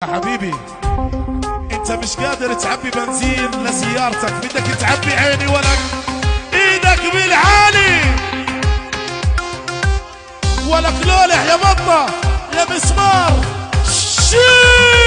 حبيبي انت مش قادر تعبي بنزين لسيارتك، بدك تعبي عيني ولك ايدك بالعالي، ولك لولح يا بطة يا مسمار شي